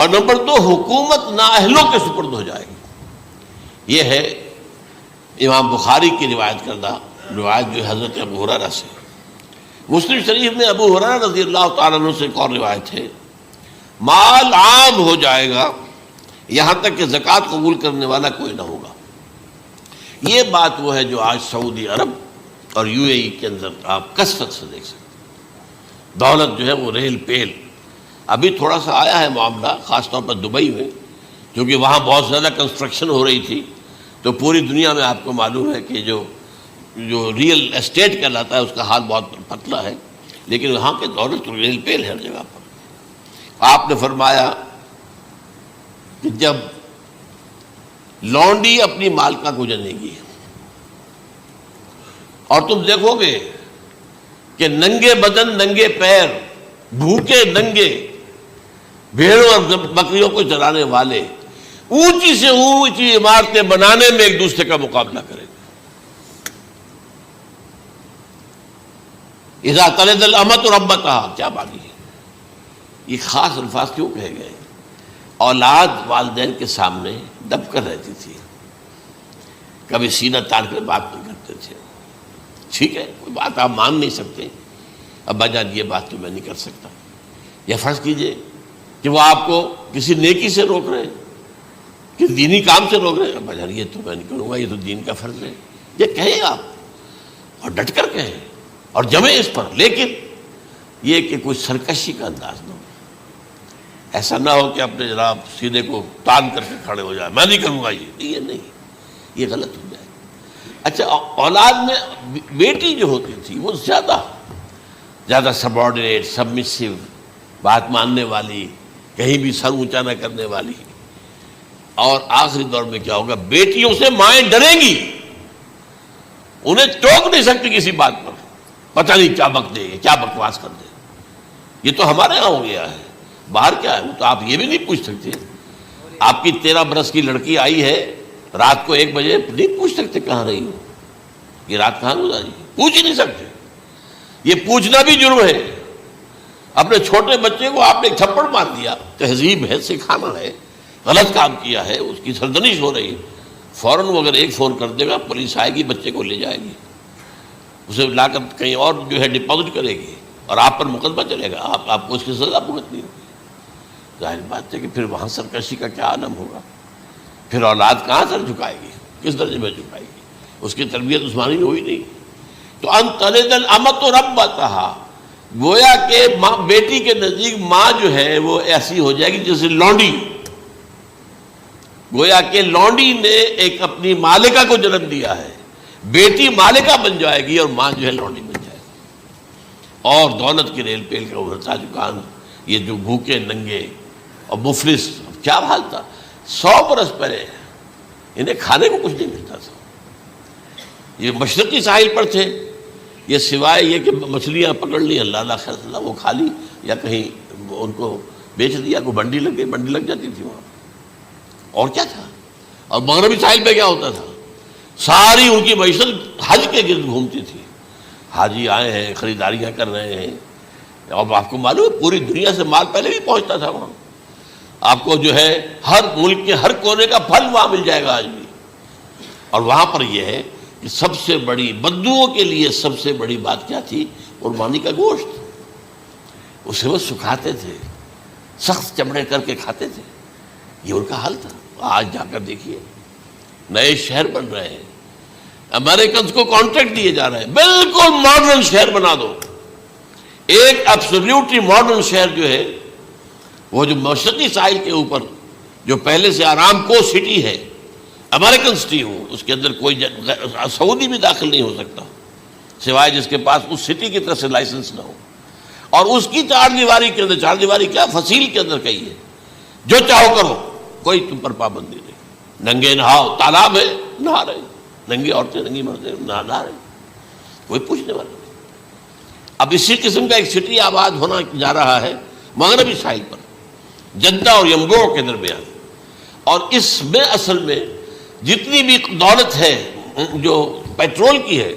اور نمبر 2 حکومت نااہلوں کے سپرد ہو جائے گی۔ یہ ہے امام بخاری کی روایت کردہ روایت جو حضرت ابو ہریرہ سے۔ مسلم شریف میں ابو ہریرہ رضی اللہ تعالیٰ عنہ سے ایک اور روایت ہے، مال عام ہو جائے گا یہاں تک کہ زکوٰۃ قبول کرنے والا کوئی نہ ہوگا۔ یہ بات وہ ہے جو آج سعودی عرب اور UAE کے اندر آپ کثرت سے دیکھ سکتے ہیں۔ دولت جو ہے وہ ریل پیل، ابھی تھوڑا سا آیا ہے معاملہ خاص طور پر دبئی میں، کیونکہ وہاں بہت زیادہ کنسٹرکشن ہو رہی تھی، تو پوری دنیا میں آپ کو معلوم ہے کہ جو ریئل اسٹیٹ کہلاتا ہے اس کا حال بہت پتلا ہے، لیکن وہاں کے دولت ریل پیل ہر جگہ پر۔ آپ نے فرمایا کہ جب لونڈی اپنی مالکہ کو جنے گی اور تم دیکھو گے کہ ننگے بدن ننگے پیر بھوکے ننگے بھیڑوں اور بکریوں کو چرانے والے اونچی سے اونچی عمارتیں بنانے میں ایک دوسرے کا مقابلہ کریں گے۔ اذا تلد الامۃ ربتها، کیا بات ہے، یہ خاص الفاظ کیوں کہے گئے؟ اولاد والدین کے سامنے دب کر رہتی تھی، کبھی سینہ تان کر بات نہیں کرتے تھے۔ ٹھیک ہے، کوئی بات آپ مان نہیں سکتے، ابا جان یہ بات تو میں نہیں کر سکتا، یا فرض کیجئے کہ وہ آپ کو کسی نیکی سے روک رہے ہیں، کسی دینی کام سے روک رہے ہیں، ابا جان یہ تو میں نہیں کروں گا، یہ تو دین کا فرض ہے، یہ کہیں آپ اور ڈٹ کر کہیں اور جمیں اس پر، لیکن یہ کہ کوئی سرکشی کا انداز نہ ہو، ایسا نہ ہو کہ اپنے جناب سینے کو تان کر کے کھڑے ہو جائے، میں نہیں کروں گا، یہ نہیں، یہ غلط ہو جائے۔ اچھا، اولاد میں بیٹی جو ہوتی تھی وہ زیادہ سبارڈینیٹ، سبمسیو، بات ماننے والی، کہیں بھی سر اونچا نہ کرنے والی، اور آخری دور میں کیا ہوگا، بیٹیوں سے مائیں ڈریں گی، انہیں ٹوک نہیں سکتی کسی بات پر، پتہ نہیں کیا بک دے، کیا بکواس کر دے۔ یہ تو ہمارے یہاں ہو گیا ہے، باہر کیا ہے وہ تو آپ یہ بھی نہیں پوچھ سکتے۔ آپ کی 13 برس کی لڑکی آئی ہے رات کو 1 بجے، نہیں پوچھ سکتے کہاں رہی ہو، یہ رات کہاں گزاری، پوچھ ہی نہیں سکتے۔ یہ پوچھنا بھی جرم ہے۔ اپنے چھوٹے بچے کو آپ نے ایک تھپڑ مار دیا، تہذیب ہے، سکھانا ہے، غلط کام کیا ہے، اس کی سرزنش ہو رہی ہے، فوراً وہ اگر ایک فون کر دے گا پولیس آئے گی، بچے کو لے جائے گی، اسے لا کر کہیں اور جو ہے ڈپازٹ کرے گی اور آپ پر مقدمہ چلے گا، آپ کو اس کی سزا بھگتنی ہوگی۔ ظاہر بات ہے کہ پھر وہاں سرکشی کا کیا عالم ہوگا، پھر اولاد کہاں سر جھکائے گی، کس درجے میں جھکائے گی، اس کی تربیت عثمانی میں ہوئی نہیں۔ تو ان تلد الامۃ ربتها، گویا کہ بیٹی کے نزدیک ماں جو ہے وہ ایسی ہو جائے گی جیسے لونڈی، گویا کہ لونڈی نے ایک اپنی مالکہ کو جنم دیا ہے، بیٹی مالکہ بن جائے گی اور ماں جو ہے لونڈی بن جائے گی، اور دولت کی ریل پیل کا ابھرتا دکان، یہ جو بھوکے ننگے اور مفلس، کیا حال تھا 100 برس پہلے، انہیں کھانے کو کچھ نہیں ملتا تھا۔ یہ مشرقی ساحل پر تھے، یہ سوائے یہ کہ مچھلیاں پکڑ لی، اللہ خیر اللہ وہ کھا لی، یا کہیں ان کو بیچ دیا، کوئی بنڈی لگ گئی، بنڈی لگ جاتی تھی وہاں، اور کیا تھا۔ اور مغربی ساحل پہ کیا ہوتا تھا، ساری ان کی معیشت حج کے گرد گھومتی تھی، حاجی آئے ہیں، خریداریاں کر رہے ہیں، اور آپ کو معلوم ہے پوری دنیا سے مال پہلے بھی پہنچتا تھا وہاں، آپ کو جو ہے ہر ملک کے ہر کونے کا پھل وہاں مل جائے گا آج بھی۔ اور وہاں پر یہ ہے کہ سب سے بڑی بدوؤں کے لیے سب سے بڑی بات کیا تھی، قربانی کا گوشت، اسے وہ سکھاتے تھے، سخت چمڑے کر کے کھاتے تھے، یہ ان کا حال تھا۔ آج جا کر دیکھیے نئے شہر بن رہے ہیں، امریکنز کو کانٹریکٹ دیے جا رہے ہیں، بالکل ماڈرن شہر بنا دو، ایک ایبسولوٹلی ماڈرن شہر جو ہے وہ جو مشرقی ساحل کے اوپر جو پہلے سے آرام کو سٹی ہے، امریکن سٹی ہو، اس کے اندر کوئی سعودی بھی داخل نہیں ہو سکتا سوائے جس کے پاس اس سٹی کی طرف سے لائسنس نہ ہو، اور اس کی 4 دیواری کے اندر، 4 دیواری کیا فصیل کے اندر کہی ہے، جو چاہو کرو، کوئی تم پر پابندی نہیں، ننگے نہاؤ، تالاب ہے نہا رہے، ننگی عورتیں ننگی مردیں نہا رہے، کوئی پوچھنے والا نہیں۔ اب اسی قسم کا ایک سٹی آباد ہونا جا رہا ہے مغربی ساحل پر، جدہ اور یمبو کے درمیان، اور اس میں اصل میں جتنی بھی دولت ہے جو پیٹرول کی ہے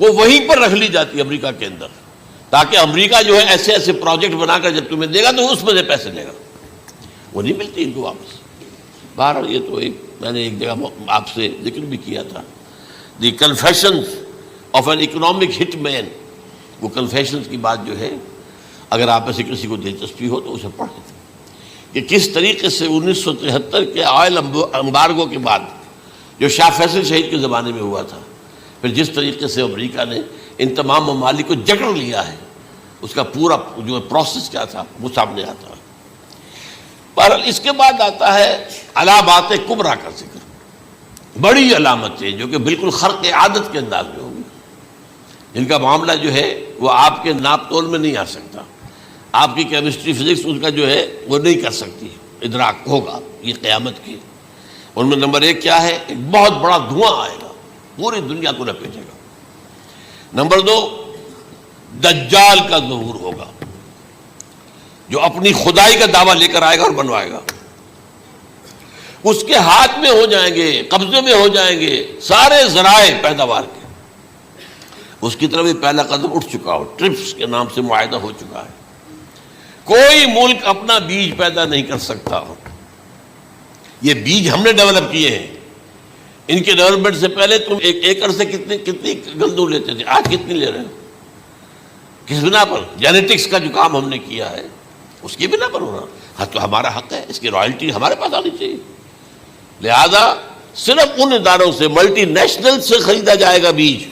وہ وہیں پر رکھ لی جاتی ہے امریکہ کے اندر، تاکہ امریکہ جو ہے ایسے ایسے پروجیکٹ بنا کر جب تمہیں دے گا تو اس میں سے پیسے لے گا، وہ نہیں ملتی ان کو واپس. بہرحال یہ تو میں نے ایک جگہ آپ سے ذکر بھی کیا تھا، دی کنفیشنز آف این اکنامک ہٹ مین. وہ کنفیشنز کی بات جو ہے اگر آپ میں سے کسی کو دلچسپی ہو تو اسے پڑھیں کہ کس طریقے سے 1973 کے آئل امبارگو کے بعد جو شاہ فیصل شہید کے زمانے میں ہوا تھا، پھر جس طریقے سے امریکہ نے ان تمام ممالک کو جکڑ لیا ہے، اس کا پورا جو پروسیس کیا تھا وہ سامنے آتا ہے. بہرحال اس کے بعد آتا ہے علامات کبریٰ کا ذکر، بڑی علامتیں جو کہ بالکل خرق عادت کے انداز میں ہوگی، جن کا معاملہ جو ہے وہ آپ کے ناپ تول میں نہیں آ سکتا، آپ کی کیمسٹری فزکس ان کا جو ہے وہ نہیں کر سکتی، ادراک ہوگا یہ قیامت کی. ان میں نمبر 1 کیا ہے؟ ایک بہت بڑا دھواں آئے گا، پوری دنیا کو لپیٹے گا. نمبر 2 دجال کا ظہور ہوگا، جو اپنی خدائی کا دعویٰ لے کر آئے گا اور بنوائے گا. اس کے ہاتھ میں ہو جائیں گے، قبضے میں ہو جائیں گے سارے ذرائع پیداوار کے. اس کی طرف پہلا قدم اٹھ چکا ہو، ٹرپس کے نام سے معاہدہ ہو چکا ہے. کوئی ملک اپنا بیج پیدا نہیں کر سکتا. یہ بیج ہم نے ڈیولپ کیے ہیں. ان کے ڈیولپمنٹ سے پہلے تم ایک ایکڑ سے کتنی گندم لیتے تھے، آج کتنی لے رہے ہو؟ کس بنا پر؟ جینیٹکس کا جو کام ہم نے کیا ہے اس کی بنا پر ہونا. ہاں تو ہمارا حق ہے، اس کی رائلٹی ہمارے پاس آنی چاہیے. لہذا صرف ان اداروں سے، ملٹی نیشنل سے خریدا جائے گا بیج،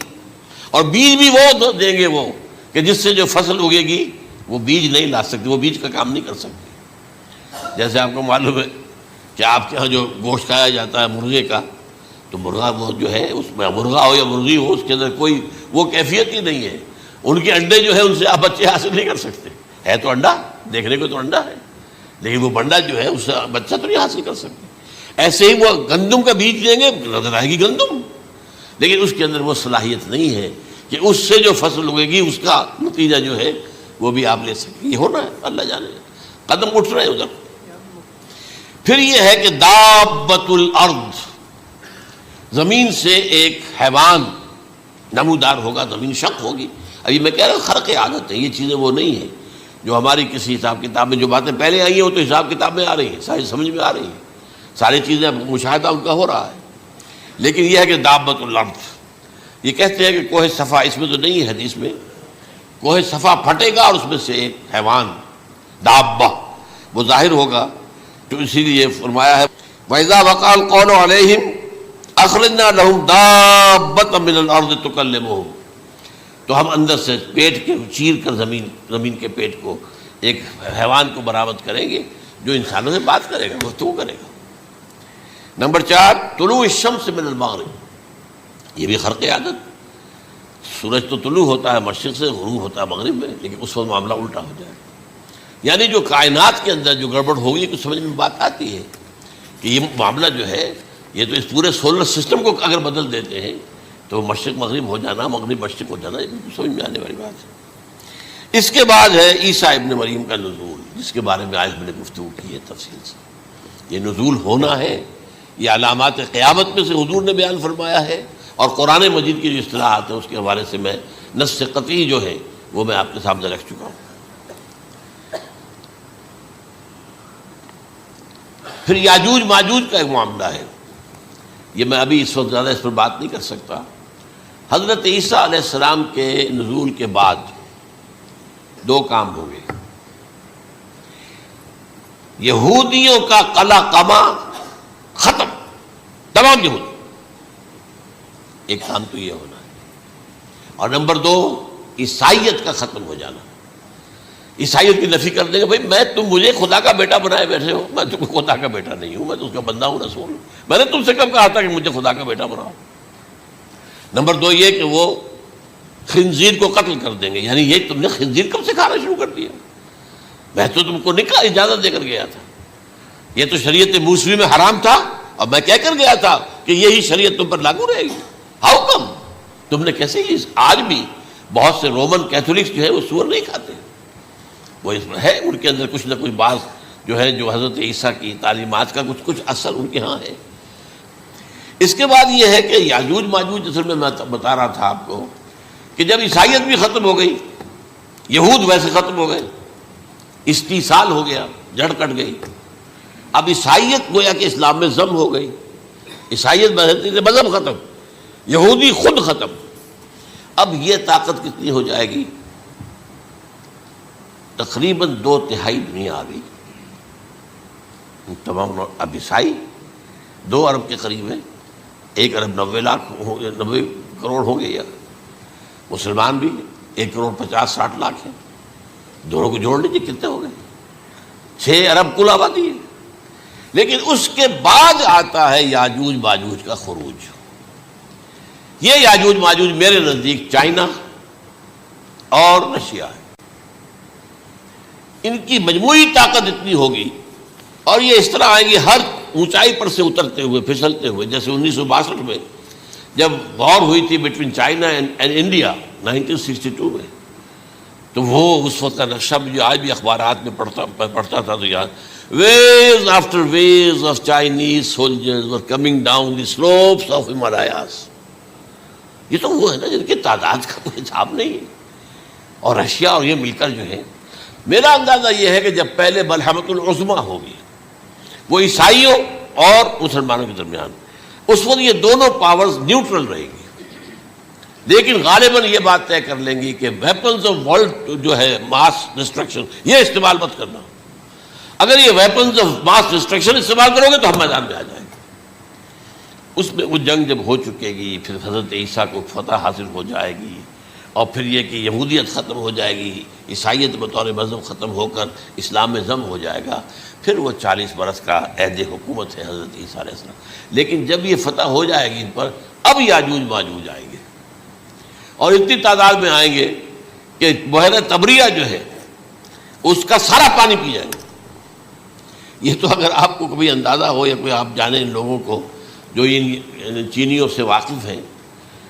اور بیج بھی وہ دیں گے وہ کہ جس سے جو فصل اگے گی وہ بیج نہیں لا سکتے، وہ بیج کا کام نہیں کر سکتے. جیسے آپ کو معلوم ہے کہ آپ کے ہاں جو گوشت کھایا جاتا ہے مرغے کا، تو مرغا وہ جو ہے اس میں مرغا ہو یا مرغی ہو، اس کے اندر کوئی وہ کیفیت ہی نہیں ہے. ان کے انڈے جو ہے ان سے آپ بچے حاصل نہیں کر سکتے. ہے تو انڈا، دیکھنے کو تو انڈا ہے، لیکن وہ بنڈا جو ہے اس سے بچہ تو نہیں حاصل کر سکتے. ایسے ہی وہ گندم کا بیج دیں گے، نظر آئے گی گندم، لیکن اس کے اندر وہ صلاحیت نہیں ہے کہ اس سے جو فصل اگے گی اس کا نتیجہ جو ہے وہ بھی آپ لے سکیں. یہ ہونا ہے، اللہ جانے. قدم اٹھ رہے ہیں ادھر. پھر یہ ہے کہ دابۃ الارض، زمین سے ایک حیوان نمودار ہوگا، زمین شق ہوگی. ابھی میں کہہ رہا ہوں خرق عادت ہے، یہ چیزیں وہ نہیں ہیں جو ہماری کسی حساب کتاب میں جو باتیں پہلے آئی ہیں وہ تو حساب کتاب میں آ رہی ہیں، ساری سمجھ میں آ رہی ہیں، ساری چیزیں مشاہدہ ان کا ہو رہا ہے. لیکن یہ ہے کہ دابۃ الارض، یہ کہتے ہیں کہ کوہ صفا، اس میں تو نہیں ہے حدیث میں، کوہ صفا پھٹے گا اور اس میں سے ایک حیوان دابہ وہ ظاہر ہوگا. تو اسی لیے فرمایا ہے وَإِذَا وَقَعَ الْقَوْلُ عَلَيْهِمْ أَخْرَجْنَا لَهُمْ دَابَّةً مِّنَ الْأَرْضِ تُكَلِّمُهُمْ. تو ہم اندر سے پیٹ کے چیر کر زمین کے پیٹ کو ایک حیوان کو برآمد کریں گے جو انسانوں سے بات کرے گا، گفتگو کرے گا. نمبر 4 طلوع الشمس من المغرب، یہ بھی خرق عادت. سورج تو طلوع ہوتا ہے مشرق سے، غروب ہوتا ہے مغرب میں، لیکن اس وقت معاملہ الٹا ہو جائے. یعنی جو کائنات کے اندر جو گڑبڑ ہوگی کچھ سمجھ میں بات آتی ہے کہ یہ معاملہ جو ہے یہ تو اس پورے سولر سسٹم کو اگر بدل دیتے ہیں تو مشرق مغرب ہو جانا، مغرب مشرق ہو جانا، یہ سمجھ میں آنے والی بات ہے. اس کے بعد ہے عیسیٰ ابن مریم کا نزول، جس کے بارے میں آج میں نے گفتگو کی ہے تفصیل سے. یہ نزول ہونا ہے، یہ علامات قیامت میں سے حضور نے بیان فرمایا ہے، اور قرآن مجید کی جو اصطلاحات ہیں اس کے حوالے سے میں نص قطعی جو ہے وہ میں آپ کے سامنے رکھ چکا ہوں. پھر یاجوج ماجوج کا ایک معاملہ ہے، یہ میں ابھی اس وقت زیادہ اس پر بات نہیں کر سکتا. حضرت عیسیٰ علیہ السلام کے نزول کے بعد 2 کام ہوں گے. یہودیوں کا قلع قمع ختم، تمام یہود، ایک کام تو یہ ہونا ہے. اور نمبر 2 عیسائیت کا ختم ہو جانا. عیسائیت کی نفی کر دیں گے، بھائی تم مجھے خدا کا بیٹا بنائے بیٹھے ہو، میں تم خدا کا بیٹا نہیں ہوں، میں تو اس کا بندہ ہوں، رسول ہوں. میں نے تم سے کب کہا تھا کہ مجھے خدا کا بیٹا بناؤ. نمبر 2 یہ کہ وہ خنزیر کو قتل کر دیں گے. یعنی یہ تم نے خنزیر کب سے کھانا شروع کر دیا؟ میں تو تم کو نکاح اجازت دے کر گیا تھا، یہ تو شریعت موسوی میں حرام تھا، اور میں کہہ کر گیا تھا کہ یہی شریعت تم پر لاگو رہے گی. ہاؤ کم تم نے کیسے کی؟ آج بھی بہت سے رومن کیتھولکس جو ہے وہ سور نہیں کھاتے، وہ اس میں ہے ان کے اندر کچھ نہ کچھ بات جو ہے جو حضرت عیسیٰ کی تعلیمات کا کچھ اثر ان کے ہاں ہے. اس کے بعد یہ ہے کہ یاجوج ماجوج اصل میں بتا رہا تھا آپ کو کہ جب عیسائیت بھی ختم ہو گئی، یہود ویسے ختم ہو گئے، استیصال ہو گیا، جڑ کٹ گئی، اب عیسائیت گویا کہ اسلام میں ضم ہو گئی، عیسائیت مذہب ختم، یہودی خود ختم۔ اب یہ طاقت کتنی ہو جائے گی؟ تقریباً 2/3 دنیا آ گئی، تمام اب عیسائی 2 ارب کے قریب ہیں، 1 ارب 90 کروڑ ہوں گے، یا مسلمان بھی 1 کروڑ 50-60 لاکھ ہیں، دونوں کو جوڑ لیجیے کتنے ہو گئے؟ 6 ارب کل آبادی ہے۔ لیکن اس کے بعد آتا ہے یاجوج ماجوج کا خروج۔ یہ یاجوج ماجوج میرے نزدیک چائنا اور رشیا ہے، ان کی مجموعی طاقت اتنی ہوگی، اور یہ اس طرح آئیں گے ہر اونچائی پر سے اترتے ہوئے پھسلتے ہوئے۔ جیسے 1962 میں جب وار ہوئی تھی بٹوین چائنا اینڈ انڈیا 1962 میں، تو وہ اس وقت کا نقشہ جو آج بھی اخبارات میں پڑھتا تھا، تو یہاں waves after waves of Chinese soldiers were coming down the slopes of Himalayas۔ یہ تو وہ ہے نا جن کی تعداد کا کوئی حساب نہیں ہے۔ اور رشیا اور یہ مل کر جو ہے، میرا اندازہ یہ ہے کہ جب پہلے ملحمۃ العظمیٰ ہوگی وہ عیسائیوں اور مسلمانوں کے درمیان، اس وقت یہ دونوں پاورز نیوٹرل رہے گی، لیکن غالباً یہ بات طے کر لیں گی کہ ویپنز آف ورلڈ جو ہے ماس ڈسٹرکشن، یہ استعمال مت کرنا۔ اگر یہ ویپنز آف ماس ڈسٹرکشن استعمال کرو گے تو ہم میدان میں آ جائیں گے۔ اس میں وہ جنگ جب ہو چکے گی، پھر حضرت عیسیٰ کو فتح حاصل ہو جائے گی، اور پھر یہ کہ یہودیت ختم ہو جائے گی، عیسائیت بطور مذہب ختم ہو کر اسلام میں ضم ہو جائے گا، پھر وہ 40 برس کا عہد حکومت ہے حضرت عیسیٰ علیہ السلام۔ لیکن جب یہ فتح ہو جائے گی ان پر، اب یاجوج ماجوج آئیں گے، اور اتنی تعداد میں آئیں گے کہ بحیرہ طبریہ جو ہے اس کا سارا پانی پی جائیں گے۔ یہ تو اگر آپ کو کبھی اندازہ ہو، یا کوئی آپ جانیں ان لوگوں کو جو ان چینیوں سے واقف ہیں،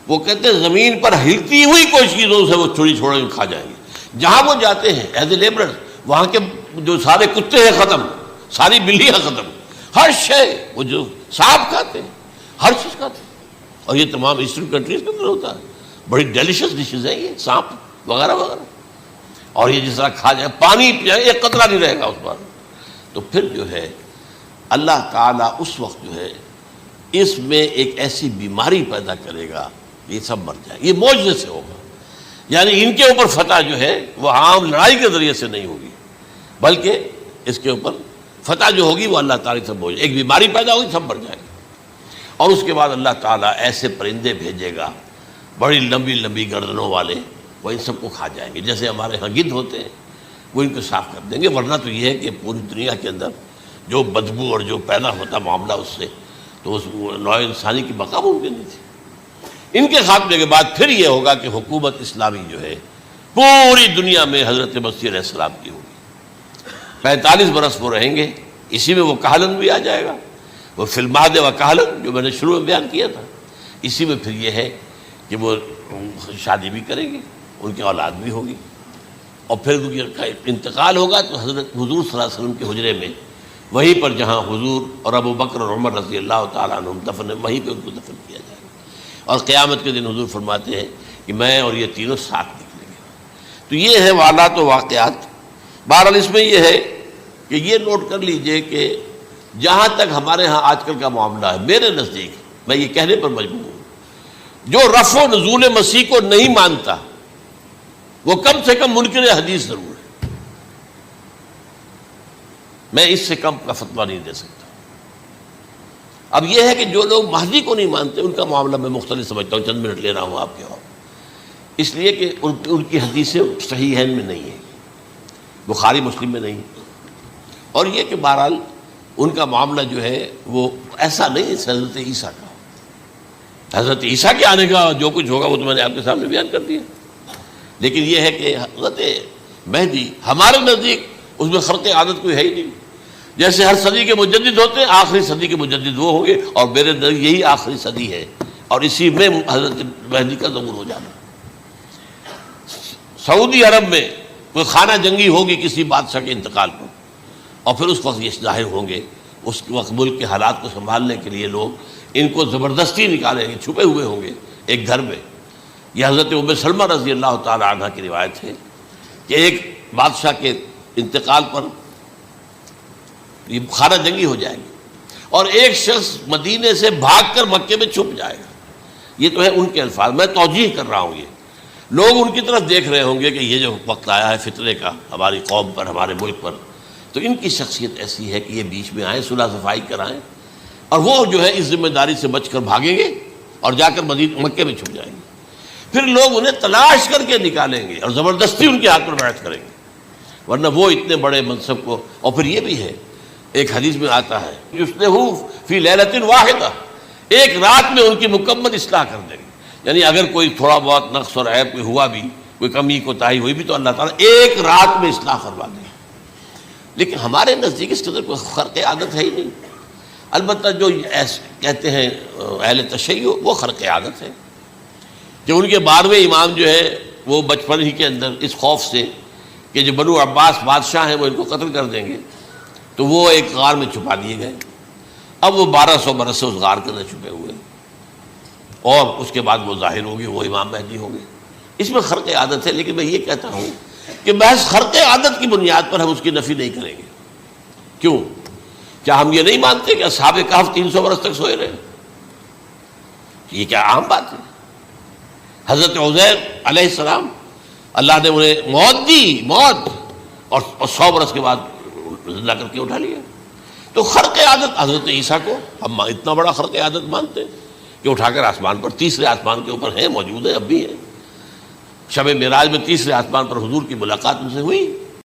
وہ کہتے ہیں زمین پر ہلتی ہوئی کوئی چیزوں سے وہ چھوڑی کھا جائیں گے۔ جہاں وہ جاتے ہیں ایز اے لیبرر، وہاں کے جو سارے کتے ہیں ختم، ساری بلیاں ختم، ہر شے، وہ جو سانپ کھاتے ہیں، ہر چیز کھاتے ہیں۔ اور یہ تمام ایسٹرن کنٹریز کے اندر ہوتا ہے، بڑی ڈیلیشس ڈشز ہیں یہ سانپ وغیرہ وغیرہ، اور یہ جس طرح کھا جائے، پانی پیا ایک قطرہ نہیں رہے گا اس پر۔ تو پھر جو ہے اللہ تعالیٰ اس وقت جو ہے اس میں ایک ایسی بیماری پیدا کرے گا، یہ سب مر جائے، یہ معجزے سے ہوگا۔ یعنی ان کے اوپر فتح جو ہے وہ عام لڑائی کے ذریعے سے نہیں ہوگی، بلکہ اس کے اوپر فتح جو ہوگی وہ اللہ تعالیٰ سے بوجھ، ایک بیماری پیدا ہوگی، سب مر جائے گا۔ اور اس کے بعد اللہ تعالیٰ ایسے پرندے بھیجے گا بڑی لمبی لمبی گردنوں والے، وہ ان سب کو کھا جائیں گے، جیسے ہمارے ہاں گدھ ہوتے ہیں، وہ ان کو صاف کر دیں گے۔ ورنہ تو یہ ہے کہ پوری دنیا کے اندر جو بدبو اور جو پیدا ہوتا معاملہ اس سے، تو اس نوع انسانی کی بقا ممکن نہیں تھی۔ ان کے خاتمے کے بعد پھر یہ ہوگا کہ حکومت اسلامی جو ہے پوری دنیا میں حضرت مسیح علیہ السلام کی ہوگی۔ 45 برس وہ رہیں گے، اسی میں وہ کہلن بھی آ جائے گا، وہ فی المہد و کہلن جو میں نے شروع میں بیان کیا تھا، اسی میں پھر یہ ہے کہ وہ شادی بھی کریں گے، ان کی اولاد بھی ہوگی، اور پھر ان کا انتقال ہوگا تو حضرت حضور صلی اللہ علیہ وسلم کے حجرے میں، وہیں پر جہاں حضور اور ابو بکر اور عمر رضی اللہ تعالیٰ عنہم دفن، وہیں پہ ان کو دفن کیا جائے گا۔ اور قیامت کے دن حضور فرماتے ہیں کہ میں اور یہ تینوں ساتھ نکلیں گے۔ تو یہ ہے واقعات و واقعات۔ بہرحال اس میں یہ ہے کہ یہ نوٹ کر لیجئے کہ جہاں تک ہمارے ہاں آج کل کا معاملہ ہے، میرے نزدیک میں یہ کہنے پر مجبور ہوں، جو رفع و نزول مسیح کو نہیں مانتا وہ کم سے کم منکر حدیث ضرور ہے۔ میں اس سے کم کا فتویٰ نہیں دے سکتا۔ اب یہ ہے کہ جو لوگ مہدی کو نہیں مانتے ان کا معاملہ میں مختلف سمجھتا ہوں، چند منٹ لے رہا ہوں آپ کے اور، اس لیے کہ ان کی حدیثیں صحیحین میں نہیں ہیں، بخاری مسلم میں نہیں، اور یہ کہ بہرحال ان کا معاملہ جو ہے وہ ایسا نہیں ہے حضرت عیسیٰ کا۔ حضرت عیسیٰ کے آنے کا جو کچھ ہوگا وہ تو میں نے آپ کے سامنے بیان کر دیا، لیکن یہ ہے کہ حضرت مہدی ہمارے نزدیک اس میں خرق عادت کوئی ہے ہی نہیں۔ جیسے ہر صدی کے مجدد ہوتے ہیں، آخری صدی کے مجدد وہ ہوں گے، اور میرے نزدیک یہی آخری صدی ہے، اور اسی میں حضرت مہدی کا ظہور ہو جانا۔ سعودی عرب میں کوئی خانہ جنگی ہوگی کسی بادشاہ کے انتقال پر، اور پھر اس وقت یہ ظاہر ہوں گے، اس وقت ملک کے حالات کو سنبھالنے کے لیے لوگ ان کو زبردستی نکالیں گے، چھپے ہوئے ہوں گے ایک گھر میں۔ یہ حضرت ام سلمہ رضی اللہ تعالی عنہ کی روایت ہے کہ ایک بادشاہ کے انتقال پر یہ خانہ جنگی ہو جائے گی، اور ایک شخص مدینے سے بھاگ کر مکے میں چھپ جائے گا۔ یہ تو ہے ان کے الفاظ، میں توجیہ کر رہا ہوں۔ یہ لوگ ان کی طرف دیکھ رہے ہوں گے کہ یہ جو وقت آیا ہے فتنے کا ہماری قوم پر، ہمارے ملک پر، تو ان کی شخصیت ایسی ہے کہ یہ بیچ میں آئیں، صلح صفائی کرائیں، اور وہ جو ہے اس ذمہ داری سے بچ کر بھاگیں گے اور جا کر مکے میں چھپ جائیں گے۔ پھر لوگ انہیں تلاش کر کے نکالیں گے اور زبردستی ان کے ہاتھ پر بیعت کریں گے، ورنہ وہ اتنے بڑے منصب کو۔ اور پھر یہ بھی ہے، ایک حدیث میں آتا ہے یصلحو فی لیلۃ واحدہ، ایک رات میں ان کی مکمل اصلاح کر دیں گے۔ یعنی اگر کوئی تھوڑا بہت نقص اور عیب کوئی ہوا بھی، کوئی کمی کوتاہی ہوئی بھی، تو اللہ تعالیٰ ایک رات میں اصلاح کروا دیں گے۔ لیکن ہمارے نزدیک اس قدر کوئی خرق عادت ہے ہی نہیں۔ البتہ جو کہتے ہیں اہل تشیع، وہ خرق عادت ہے کہ ان کے 12ویں امام جو ہے وہ بچپن ہی کے اندر اس خوف سے کہ جو بنو عباس بادشاہ ہیں وہ ان کو قتل کر دیں گے، تو وہ ایک غار میں چھپا دیے گئے۔ اب وہ 1200 برس سے اس غار کے اندر چھپے ہوئے، اور اس کے بعد وہ ظاہر ہوگی، وہ امام مہدی ہوں گے۔ اس میں خرق عادت ہے، لیکن میں یہ کہتا ہوں کہ محض خرق عادت کی بنیاد پر ہم اس کی نفی نہیں کریں گے۔ کیوں؟ کیا ہم یہ نہیں مانتے کہ اصحاب کہف 300 برس تک سوئے رہے؟ یہ کیا عام بات ہے؟ حضرت عزیر علیہ السلام، اللہ نے انہیں موت دی، موت، اور 100 برس کے بعد زندہ کر کے اٹھا لیا۔ تو خرق عادت حضرت عیسیٰ کو ہم اتنا بڑا خرق عادت مانتے ہیں کہ اٹھا کر آسمان پر، تیسرے آسمان کے اوپر ہیں، موجود ہیں، اب بھی ہیں۔ شب معراج میں تیسرے آسمان پر حضور کی ملاقات ان سے ہوئی۔